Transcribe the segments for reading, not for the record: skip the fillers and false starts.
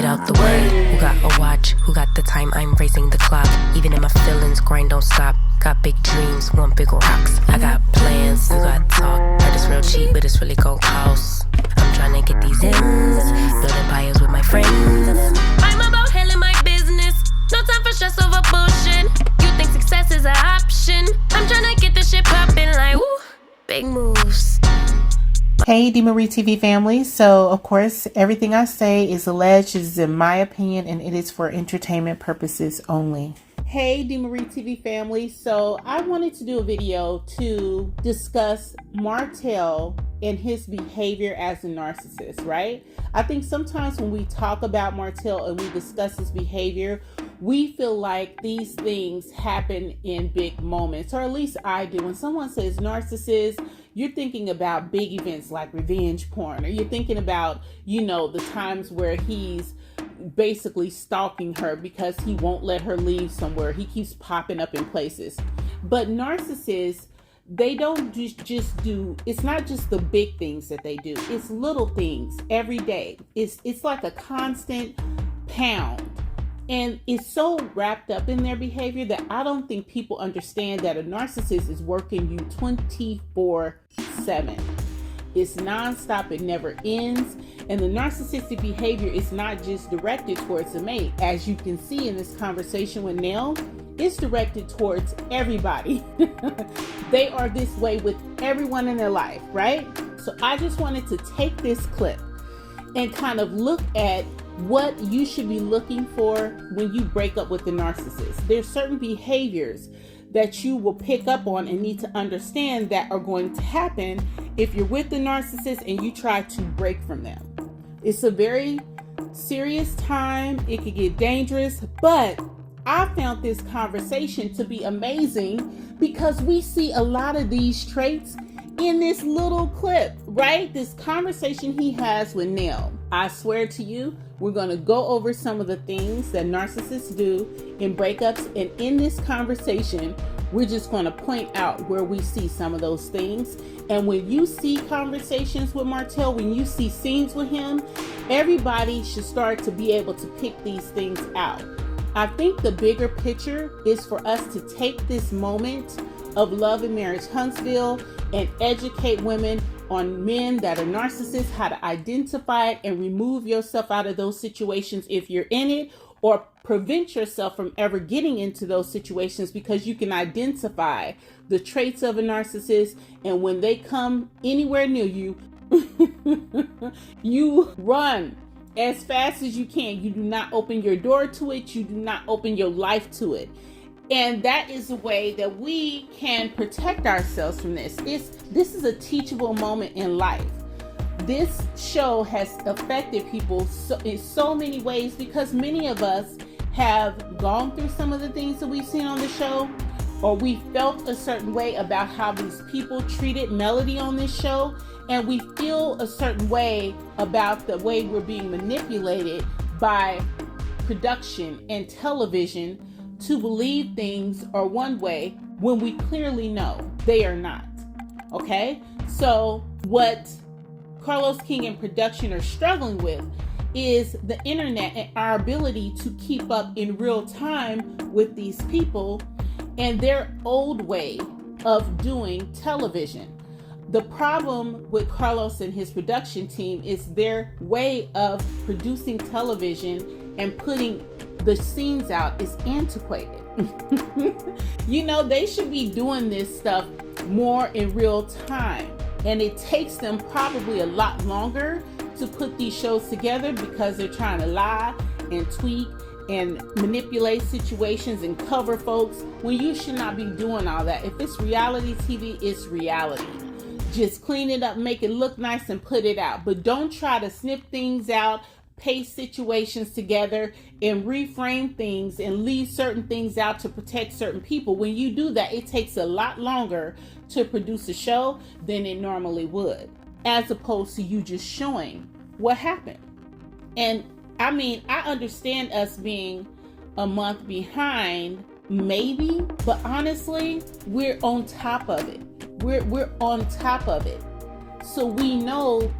out the way. Who got a watch? Who got the time? I'm raising the clock. Even in my feelings, grind don't stop. Got big dreams, want big rocks. I got plans, you got talk. Heard it's real cheap, but it's really gon' cost. I'm tryna get these ends, building empires with my friends. I'm about handling my business. No time for stress over bullshit. You think success is an option? I'm tryna get this shit poppin' like woo, big moves. Hey, DeMarie TV family. So, of course, everything I say is alleged, is in my opinion, and it is for entertainment purposes only. Hey, DeMarie TV family. So, I wanted to do a video to discuss Martell and his behavior as a narcissist, right? I think sometimes when we talk about Martell and we discuss his behavior, we feel like these things happen in big moments, or at least I do. When someone says narcissist, you're thinking about big events like revenge porn, or you're thinking about, the times where he's basically stalking her because he won't let her leave somewhere. He keeps popping up in places. But narcissists, they don't just do, it's not just the big things that they do. It's little things every day. It's like a constant pound. And it's so wrapped up in their behavior that I don't think people understand that a narcissist is working you 24/7. It's nonstop. It never ends. And the narcissistic behavior is not just directed towards the mate. As you can see in this conversation with Nell, it's directed towards everybody. They are this way with everyone in their life, right? So I just wanted to take this clip and kind of look at what you should be looking for when you break up with the narcissist. There's certain behaviors that you will pick up on and need to understand that are going to happen if you're with the narcissist and you try to break from them. It's a very serious time. It could get dangerous, but I found this conversation to be amazing because we see a lot of these traits in this little clip, right? This conversation he has with Nell. I swear to you, we're going to go over some of the things that narcissists do in breakups. And in this conversation, we're just going to point out where we see some of those things. And when you see conversations with Martell, when you see scenes with him, everybody should start to be able to pick these things out. I think the bigger picture is for us to take this moment of Love Marriage Huntsville and educate women on men that are narcissists, how to identify it and remove yourself out of those situations if you're in it, or prevent yourself from ever getting into those situations, because you can identify the traits of a narcissist, and when they come anywhere near you, you run as fast as you can. You do not open your door to it. You do not open your life to it. And that is a way that we can protect ourselves from this. This is a teachable moment in life. This show has affected people in so many ways, because many of us have gone through some of the things that we've seen on the show, or we felt a certain way about how these people treated Melody on this show, and we feel a certain way about the way we're being manipulated by production and television to believe things are one way when we clearly know they are not. Okay? So what Carlos King and production are struggling with is the internet and our ability to keep up in real time with these people and their old way of doing television. The problem with Carlos and his production team is their way of producing television and putting the scenes out is antiquated. They should be doing this stuff more in real time. And it takes them probably a lot longer to put these shows together because they're trying to lie and tweak and manipulate situations and cover folks when you should not be doing all that. If it's reality TV, it's reality. Just clean it up, make it look nice, and put it out. But don't try to snip things out, paste situations together, and reframe things and leave certain things out to protect certain people. When you do that, it takes a lot longer to produce a show than it normally would, as opposed to you just showing what happened. And I mean, I understand us being a month behind, maybe, but honestly, we're on top of it. We're on top of it. So we know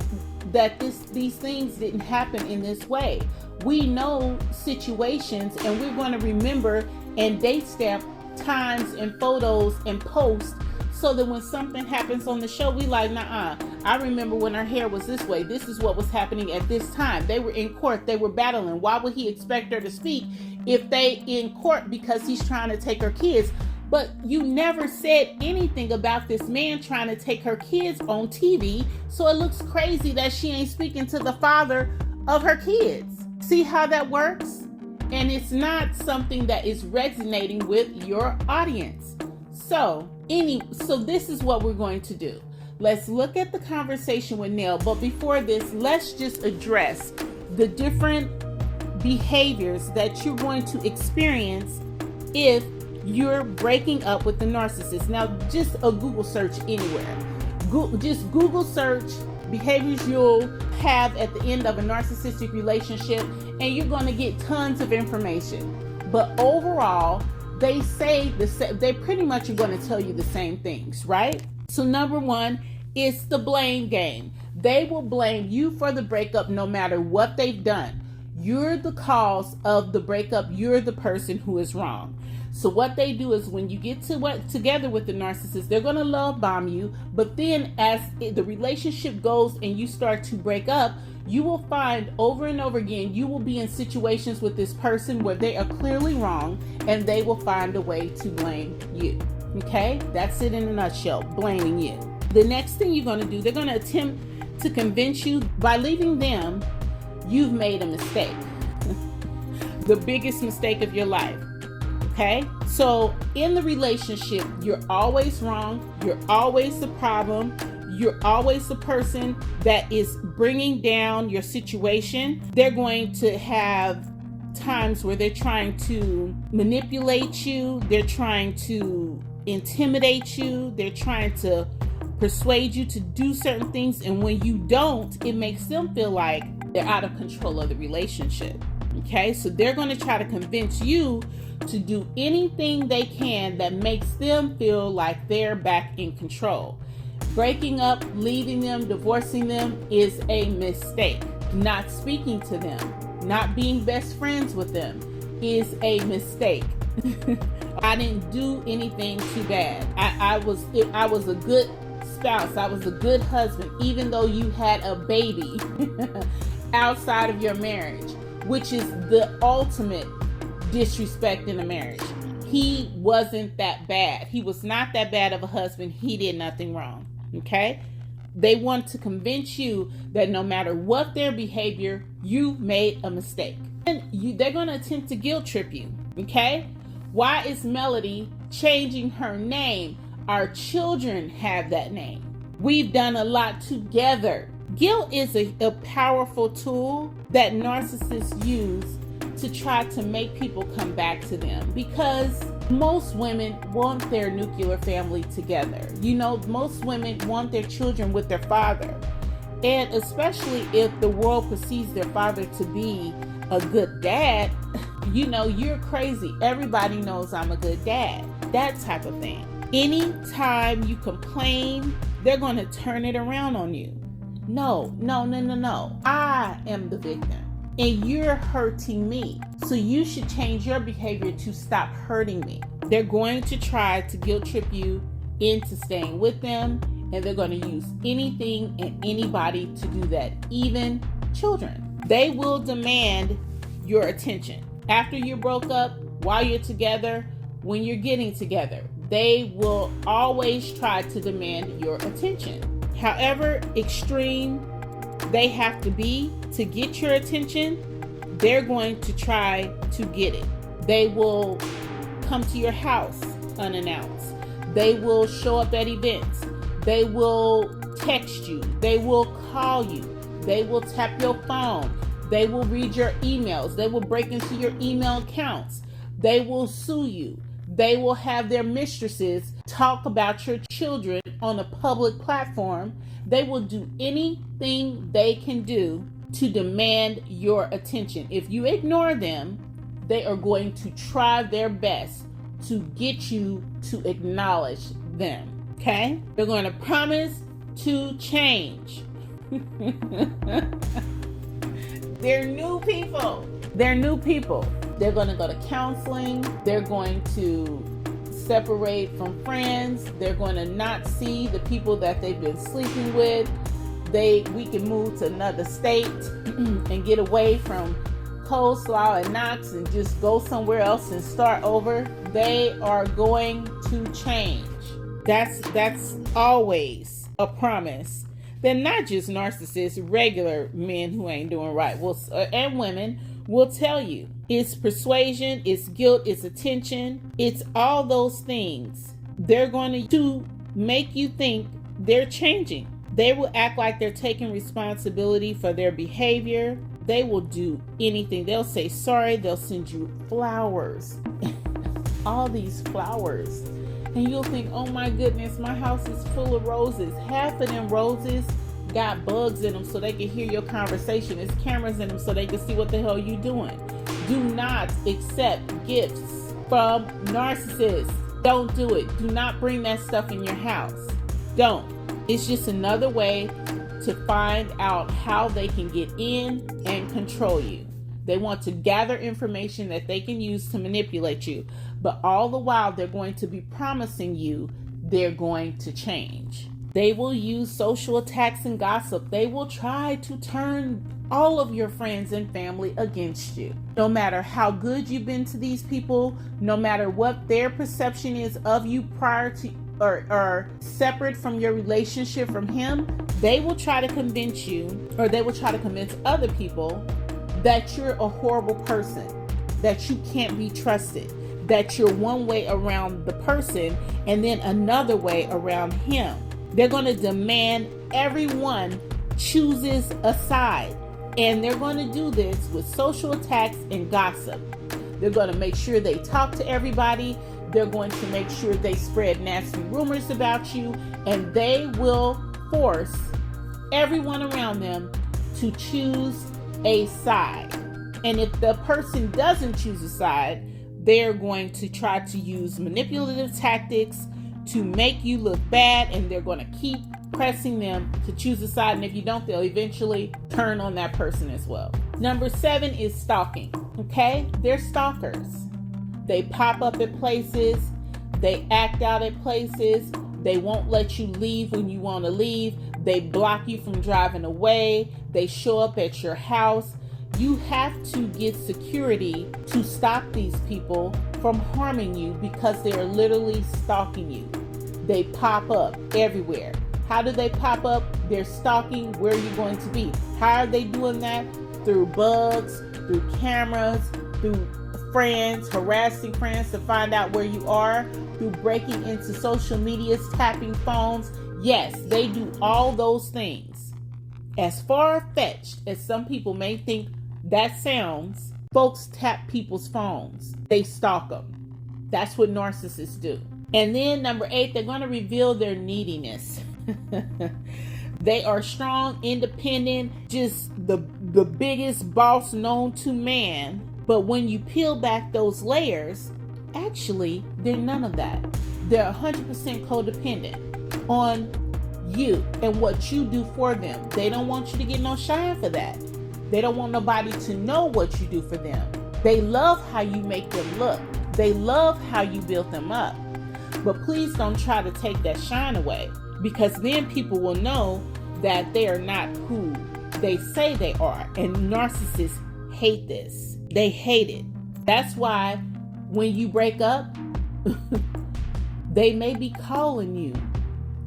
that these things didn't happen in this way. We know situations, and we're going to remember and date stamp times and photos and posts, so that when something happens on the show, we like, nah, I remember when her hair was this way. This is what was happening at this time. They were in court. They were battling. Why would he expect her to speak if they in court because he's trying to take her kids? But you never said anything about this man trying to take her kids on TV. So it looks crazy that she ain't speaking to the father of her kids. See how that works? And it's not something that is resonating with your audience. So this is what we're going to do. Let's look at the conversation with Nell. But before this, let's just address the different behaviors that you're going to experience if you're breaking up with the narcissist. Now, just a Google search anywhere. Just Google search behaviors you'll have at the end of a narcissistic relationship, and you're going to get tons of information. But overall, they say they pretty much are going to tell you the same things, right? So number one is the blame game. They will blame you for the breakup no matter what they've done. You're the cause of the breakup. You're the person who is wrong. So what they do is when you get together with the narcissist, they're going to love bomb you. But then as the relationship goes and you start to break up, you will find over and over again, you will be in situations with this person where they are clearly wrong, and they will find a way to blame you. Okay? That's it in a nutshell, blaming you. The next thing you're going to do, they're going to attempt to convince you by leaving them you've made a mistake. The biggest mistake of your life. Okay? So in the relationship, you're always wrong. You're always the problem. You're always the person that is bringing down your situation. They're going to have times where they're trying to manipulate you. They're trying to intimidate you. They're trying to persuade you to do certain things. And when you don't, it makes them feel like they're out of control of the relationship. Okay? So they're going to try to convince you to do anything they can that makes them feel like they're back in control. Breaking up, leaving them, divorcing them is a mistake. Not speaking to them, not being best friends with them is a mistake. I didn't do anything too bad. I was a good spouse. I was a good husband, even though you had a baby outside of your marriage, which is the ultimate disrespect in a marriage. He wasn't that bad. He was not that bad of a husband. He did nothing wrong. Okay? They want to convince you that no matter what their behavior, you made a mistake. And they're going to attempt to guilt trip you. Okay? Why is Melody changing her name? Our children have that name. We've done a lot together. Guilt is a powerful tool that narcissists use to try to make people come back to them, because most women want their nuclear family together. You know, most women want their children with their father. And especially if the world perceives their father to be a good dad, you know, you're crazy. Everybody knows I'm a good dad. That type of thing. Anytime you complain, they're going to turn it around on you. No. I am the victim. And you're hurting me. So you should change your behavior to stop hurting me. They're going to try to guilt trip you into staying with them. And they're going to use anything and anybody to do that, even children. They will demand your attention. After you broke up, while you're together, when you're getting together, they will always try to demand your attention. However extreme they have to be to get your attention, they're going to try to get it. They will come to your house unannounced. They will show up at events. They will text you. They will call you. They will tap your phone. They will read your emails. They will break into your email accounts. They will sue you. They will have their mistresses talk about your children on a public platform. They will do anything they can do to demand your attention. If you ignore them, they are going to try their best to get you to acknowledge them. Okay? They're going to promise to change. They're new people. They're new people. They're going to go to counseling. They're going to separate from friends. They're going to not see the people that they've been sleeping with. We can move to another state and get away from coleslaw and Knox and just go somewhere else and start over. They are going to change. That's always a promise. They're not just narcissists, regular men who ain't doing right. And women will tell you. It's persuasion, it's guilt, it's attention, it's all those things. They're going to make you think they're changing. They will act like they're taking responsibility for their behavior. They will do anything. They'll say sorry. They'll send you flowers. All these flowers. And you'll think, oh my goodness, my house is full of roses. Half of them roses got bugs in them so they can hear your conversation. There's cameras in them so they can see what the hell you're doing. Do not accept gifts from narcissists. Don't do it. Do not bring that stuff in your house. Don't. It's just another way to find out how they can get in and control you. They want to gather information that they can use to manipulate you. But all the while, they're going to be promising you they're going to change. They will use social attacks and gossip. They will try to turn all of your friends and family against you. No matter how good you've been to these people, no matter what their perception is of you prior to or separate from your relationship from him, they will try to convince you, or they will try to convince other people that you're a horrible person, that you can't be trusted, that you're one way around the person and then another way around him. They're going to demand everyone chooses a side. And they're going to do this with social attacks and gossip. They're going to make sure they talk to everybody. They're going to make sure they spread nasty rumors about you. And they will force everyone around them to choose a side. And if the person doesn't choose a side, they're going to try to use manipulative tactics to make you look bad, and they're going to keep pressing them to choose a side, and if you don't, they'll eventually turn on that person as well. Number 7 is stalking. Okay? They're stalkers. They pop up at places. They act out at places. They won't let you leave when you want to leave. They block you from driving away. They show up at your house. You have to get security to stop these people from harming you because they are literally stalking you. They pop up everywhere. How do they pop up? They're stalking where you're going to be. How are they doing that? Through bugs, through cameras, through friends, harassing friends to find out where you are, through breaking into social media, tapping phones. Yes, they do all those things. As far-fetched as some people may think that sounds, folks tap people's phones. They stalk them. That's what narcissists do. And then number 8, they're going to reveal their neediness. They are strong, independent, just the biggest boss known to man. But when you peel back those layers, actually, they're none of that. They're 100% codependent on you and what you do for them. They don't want you to get no shine for that. They don't want nobody to know what you do for them. They love how you make them look. They love how you build them up. But please don't try to take that shine away, because then people will know that they are not who they say they are. And narcissists hate this. They hate it. That's why when you break up, they may be calling you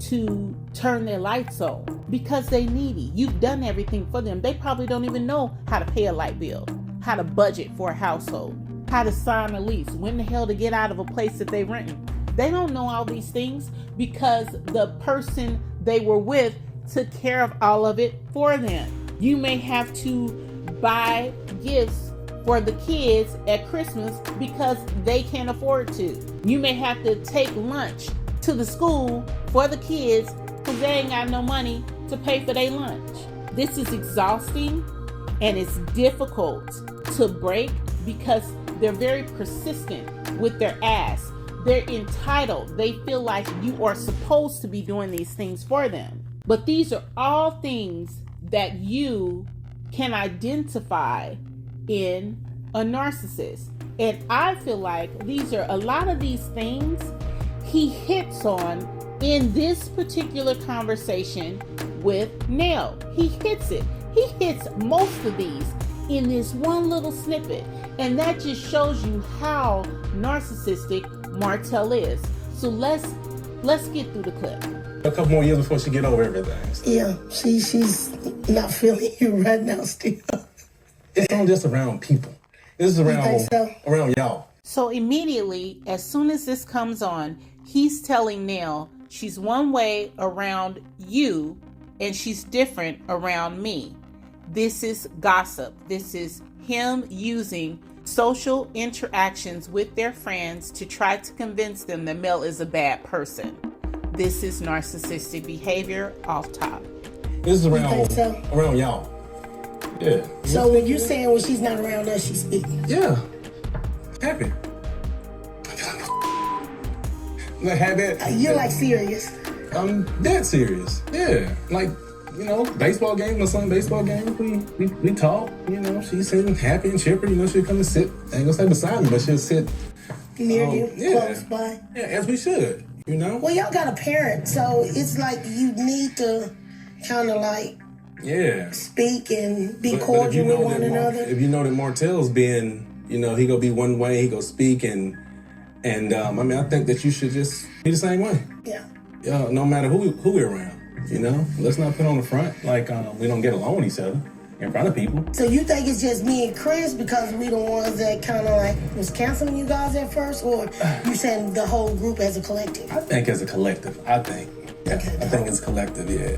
to turn their lights on because they needy. You've done everything for them. They probably don't even know how to pay a light bill, how to budget for a household, how to sign a lease, when the hell to get out of a place that they rent. They don't know all these things because the person they were with took care of all of it for them. You may have to buy gifts for the kids at Christmas because they can't afford to. You may have to take lunch to the school for the kids because they ain't got no money to pay for their lunch. This is exhausting and it's difficult to break because they're very persistent with their ass. They're entitled. They feel like you are supposed to be doing these things for them. But these are all things that you can identify in a narcissist. And I feel like a lot of these things he hits on in this particular conversation with Nell. He hits it. He hits most of these in this one little snippet. And that just shows you how narcissistic Martell is. So let's get through the clip. A couple more years before she get over everything. Yeah, she's not feeling you right now still. It's not just around people. This is around y'all. So immediately, as soon as this comes on, he's telling Nell she's one way around you and she's different around me. This is gossip. This is him using social interactions with their friends to try to convince them that Mel is a bad person. This is narcissistic behavior off top. This is around y'all. Yeah. So when you're saying when she's not around us, she's speaking. Yeah. Happy. Like happy. You're like serious. I'm dead serious. Yeah. Like, you know, baseball game, my son baseball game, we talk, you know, she's sitting happy and chipper, you know, she'll come and sit, I ain't gonna say beside me, but she'll sit near you, close by. Yeah, as we should, you know. Well, y'all got a parent, so it's like you need to kind of like speak and be cordial with one another. If you know that Martell's being, you know, he gonna be one way, he gonna speak and I mean, I think that you should just be the same way. Yeah. No matter who we're around. You know, let's not put on the front like we don't get along with each other in front of people. So you think it's just me and Chris because we the ones that kind of like was canceling you guys at first, or you saying the whole group as a collective? I think as a collective. I think it's collective. Yeah.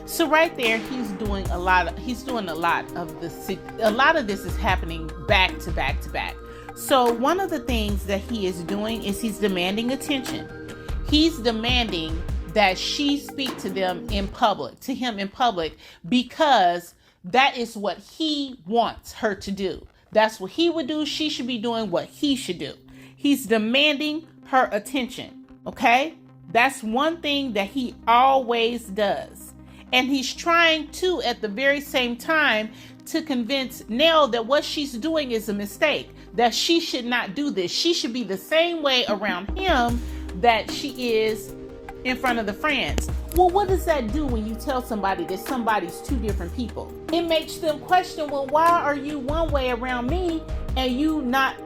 So right there, he's doing a lot of a lot of this is happening back to back to back. So one of the things that he is doing is he's demanding attention. He's demanding that she speak to him in public, because that is what he wants her to do. That's what he would do. She should be doing what he should do. He's demanding her attention. Okay? That's one thing that he always does. And he's trying to, at the very same time, to convince Nell that what she's doing is a mistake, that she should not do this. She should be the same way around him that she is in front of the friends. Well, what does that do when you tell somebody that somebody's two different people? It makes them question, well, why are you one way around me and you not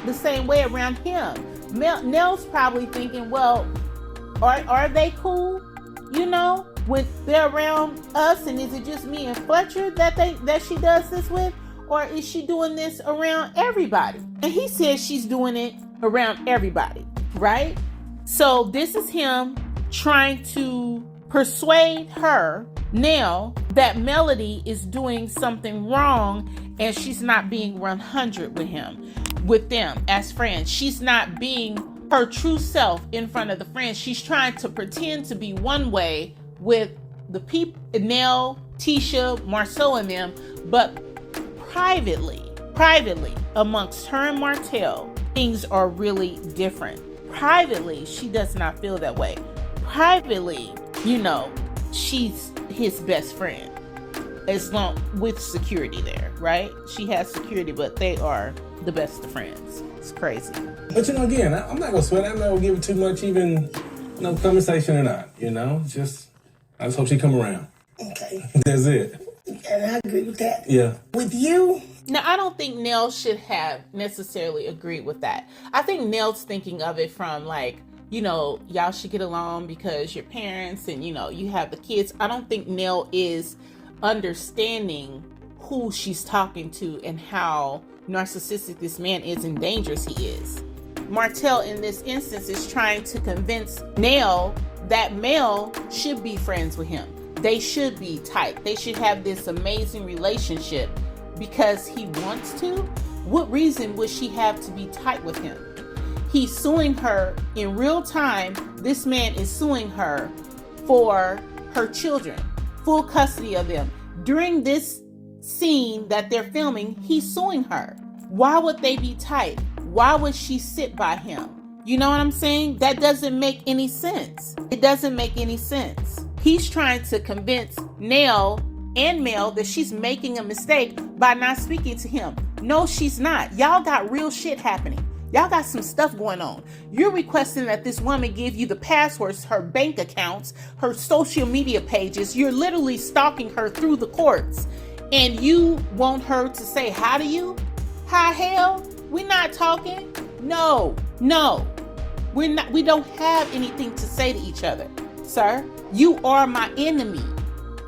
the same way around him? Nell's probably thinking, well, are they cool? You know, when they're around us, and is it just me and Fletcher that she does this with? Or is she doing this around everybody? And he says she's doing it around everybody, right? So this is him trying to persuade her, Nell, that Melody is doing something wrong and she's not being 100 with them as friends. She's not being her true self in front of the friends. She's trying to pretend to be one way with the people, Nell, Tisha, Marceau and them, but privately amongst her and Martell, things are really different. Privately, she does not feel that way. Privately, you know, she's his best friend, as long with security there, right? She has security, but they are the best of friends. It's crazy. But you know, again, I'm not gonna sweat. I'm not gonna give it too much, even conversation or not. You know, I just hope she come around. Okay. That's it. And I agree with that. Yeah. With you. Now, I don't think Nell should have necessarily agreed with that. I think Nell's thinking of it from like, you know, y'all should get along because you're parents and, you know, you have the kids. I don't think Nell is understanding who she's talking to and how narcissistic this man is and dangerous he is. Martell, in this instance, is trying to convince Nell that Mel should be friends with him. They should be tight. They should have this amazing relationship because he wants to. What reason would she have to be tight with him? He's suing her in real time. This man is suing her for her children, full custody of them. During this scene that they're filming, he's suing her. Why would they be tight? Why would she sit by him? You know what I'm saying? That doesn't make any sense. It doesn't make any sense. He's trying to convince Nell and Mel that she's making a mistake by not speaking to him. No, she's not. Y'all got real shit happening. Y'all got some stuff going on. You're requesting that this woman give you the passwords, her bank accounts, her social media pages. You're literally stalking her through the courts. And you want her to say hi to you? Hi, hell? We're not talking? No. We don't have anything to say to each other. Sir, you are my enemy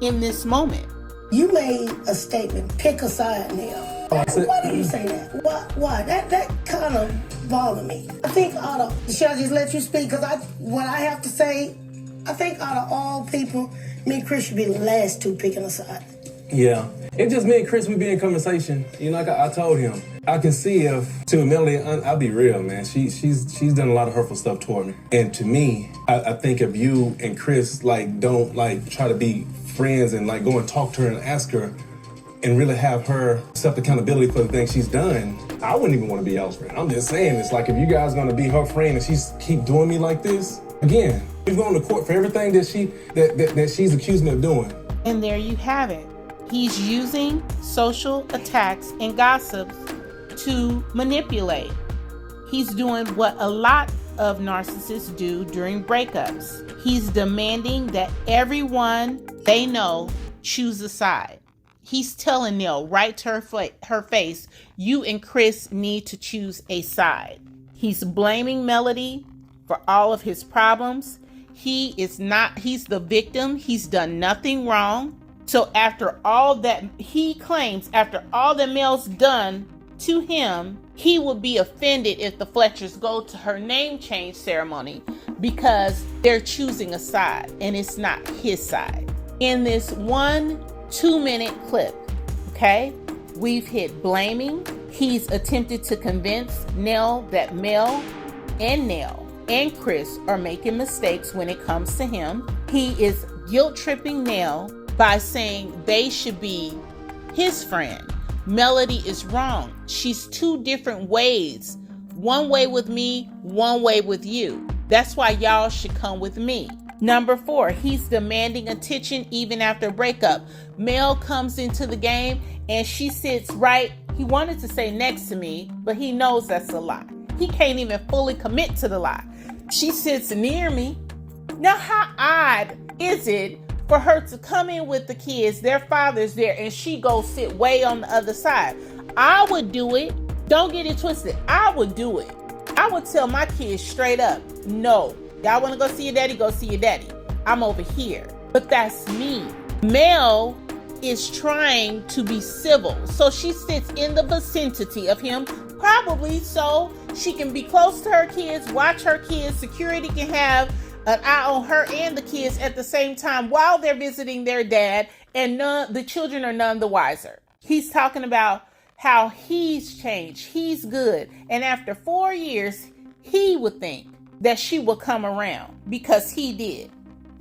in this moment. You made a statement, pick a side now. Why did you say that? Why? That kind of bothered me. I think should I just let you speak? Because what I have to say, I think out of all people, me and Chris should be the last two picking a side. Yeah. It's just me and Chris, we be in conversation. You know, like I told him, I can see if, to Melody, I'll be real, man. She's done a lot of hurtful stuff toward me. And to me, I think if you and Chris, don't, try to be friends and, go and talk to her and ask her and really have her accept accountability for the things she's done, I wouldn't even want to be y'all's friend. I'm just saying, it's like if you guys going to be her friend and she's keep doing me like this, again, we're going to court for everything that she's accused me of doing. And there you have it. He's using social attacks and gossips to manipulate. He's doing what a lot of narcissists do during breakups. He's demanding that everyone they know choose a side. He's telling Nell right to her face, you and Chris need to choose a side. He's blaming Melody for all of his problems. He's the victim. He's done nothing wrong. So after all that he claims, after all that Mel's done to him, he would be offended if the Fletchers go to her name change ceremony because they're choosing a side and it's not his side. In this 2-minute clip, okay, we've hit blaming. He's attempted to convince Nell that Mel and Chris are making mistakes when it comes to him. He is guilt tripping Nell by saying they should be his friend. Melody is wrong. She's two different ways. One way with me, one way with you. That's why y'all should come with me. Number 4, he's demanding attention even after breakup. Mel comes into the game and she sits right, he wanted to say next to me, but he knows that's a lie. He can't even fully commit to the lie. She sits near me. Now, how odd is it for her to come in with the kids, their father's there, and she goes sit way on the other side? I would do it. Don't get it twisted. I would do it. I would tell my kids straight up, no. Y'all want to go see your daddy? Go see your daddy. I'm over here. But that's me. Mel is trying to be civil. So she sits in the vicinity of him, probably so she can be close to her kids, watch her kids. Security can have an eye on her and the kids at the same time while they're visiting their dad, and the children are none the wiser. He's talking about how he's changed. He's good. And after 4 years, he would think that she will come around because he did.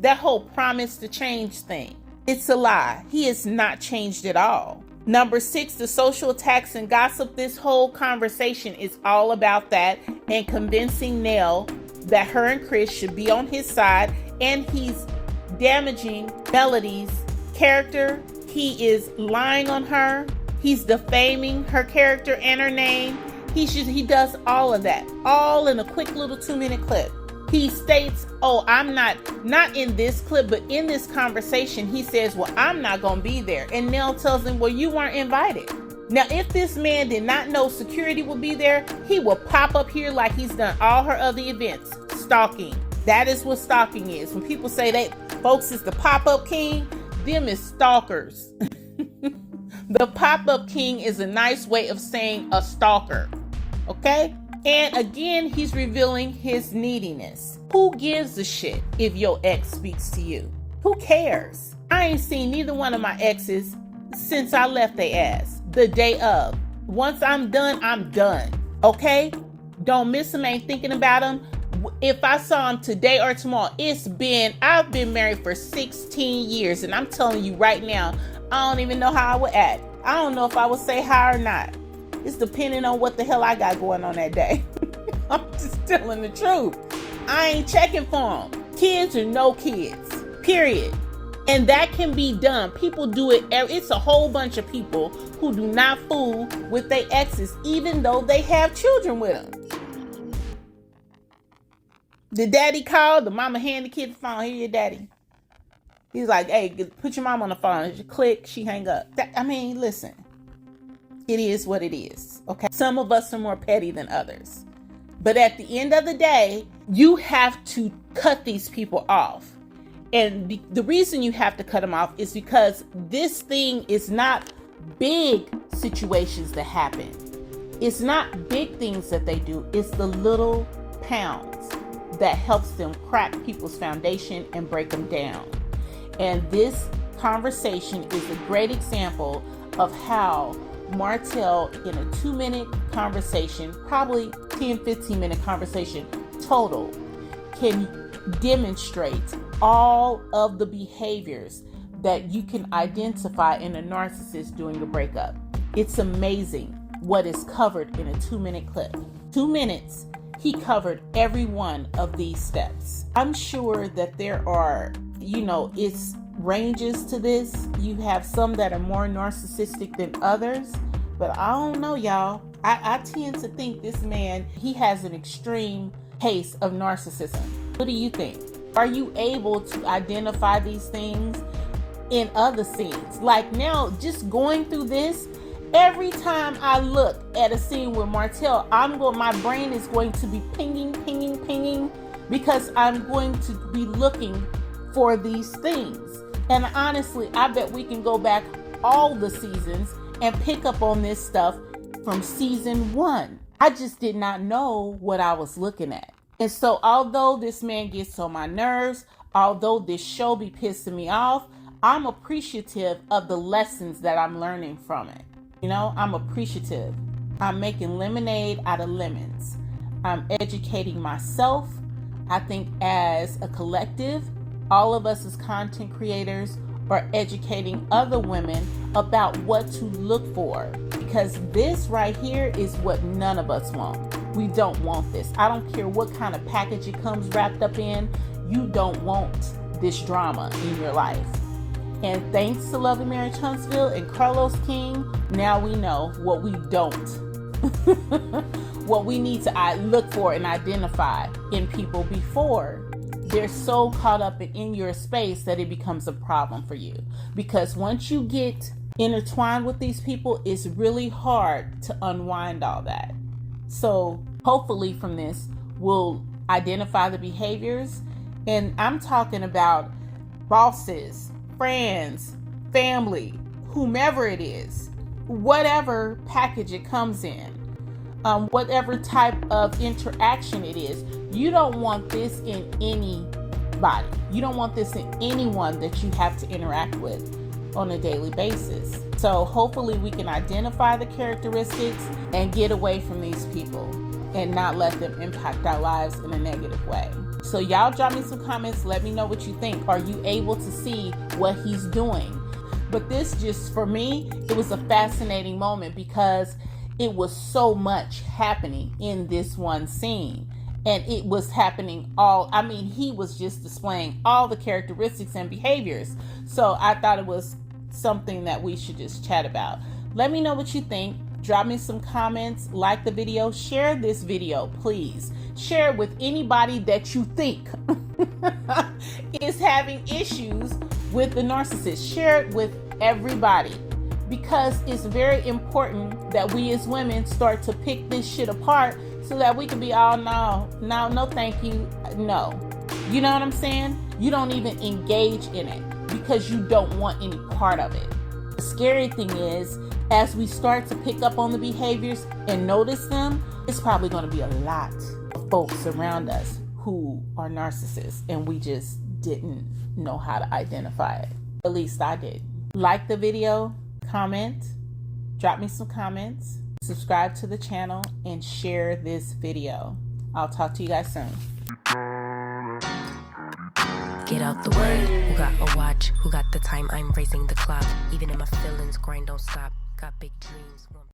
That whole promise to change thing, it's a lie. He has not changed at all. Number 6, the social attacks and gossip. This whole conversation is all about that and convincing Nell that her and Chris should be on his side, and he's damaging Melody's character. He is lying on her. He's defaming her character and her name. He does all of that, all in a quick little 2-minute clip. He states, I'm not in this clip, but in this conversation, he says, well, I'm not going to be there. And Nell tells him, well, you weren't invited. Now, if this man did not know security would be there, he will pop up here like he's done all her other events. Stalking. That is what stalking is. When people say that folks is the pop-up king, them is stalkers. The pop-up king is a nice way of saying a stalker. Okay? And again, he's revealing his neediness. Who gives a shit if your ex speaks to you? Who cares? I ain't seen neither one of my exes since I left their ass the day of. Once I'm done, I'm done. Okay? Don't miss them, ain't thinking about them. If I saw him today or tomorrow, I've been married for 16 years, and I'm telling you right now, I don't even know how I would act. I don't know if I would say hi or not. It's depending on what the hell I got going on that day. I'm just telling the truth. I ain't checking for them. Kids or no kids. Period. And that can be done. People do it. It's a whole bunch of people who do not fool with their exes, even though they have children with them. The daddy called, the mama hand the kid the phone. Here, your daddy. He's like, hey, put your mom on the phone. She click, she hang up. Listen. It is what it is, okay? Some of us are more petty than others. But at the end of the day, you have to cut these people off. And the reason you have to cut them off is because this thing is not big situations that happen. It's not big things that they do. It's the little pounds that helps them crack people's foundation and break them down. And this conversation is a great example of how Martell, in a 2-minute conversation, probably 10-15-minute conversation total, can demonstrate all of the behaviors that you can identify in a narcissist during a breakup. It's amazing what is covered in a 2-minute clip. 2 minutes, he covered every one of these steps. I'm sure that there are, it's ranges to this. You have some that are more narcissistic than others, but I don't know, y'all. I tend to think this man, he has an extreme case of narcissism. What do you think? Are you able to identify these things in other scenes? Like now, just going through this, every time I look at a scene with Martell, my brain is going to be pinging, because I'm going to be looking for these things. And honestly, I bet we can go back all the seasons and pick up on this stuff from season 1. I just did not know what I was looking at. And so although this man gets on my nerves, although this show be pissing me off, I'm appreciative of the lessons that I'm learning from it. I'm appreciative. I'm making lemonade out of lemons. I'm educating myself. I think as a collective, all of us as content creators are educating other women about what to look for, because this right here is what none of us want. We don't want this. I don't care what kind of package it comes wrapped up in. You don't want this drama in your life. And thanks to Love Marriage Huntsville and Carlos King, now we know what we don't. What we need to look for and identify in people before they're so caught up in your space that it becomes a problem for you. Because once you get intertwined with these people, it's really hard to unwind all that. So hopefully from this, we'll identify the behaviors. And I'm talking about bosses, friends, family, whomever it is, whatever package it comes in, whatever type of interaction it is. You don't want this in anybody. You don't want this in anyone that you have to interact with on a daily basis. So hopefully we can identify the characteristics and get away from these people and not let them impact our lives in a negative way. So y'all drop me some comments. Let me know what you think. Are you able to see what he's doing? But this just, for me, it was a fascinating moment because it was so much happening in this one scene. And it was happening he was just displaying all the characteristics and behaviors. So I thought it was something that we should just chat about. Let me know what you think. Drop me some comments, like the video, share this video, please. Share it with anybody that you think is having issues with the narcissist. Share it with everybody, because it's very important that we as women start to pick this shit apart so that we can be all, no, thank you, no. You know what I'm saying? You don't even engage in it because you don't want any part of it. The scary thing is, as we start to pick up on the behaviors and notice them, it's probably going to be a lot of folks around us who are narcissists, and we just didn't know how to identify it. At least I did. Like the video, comment, drop me some comments, subscribe to the channel, and share this video. I'll talk to you guys soon. Get out the way. Who got a watch? Who got the time? I'm raising the clock. Even in my feelings, grind don't stop. Got big dreams.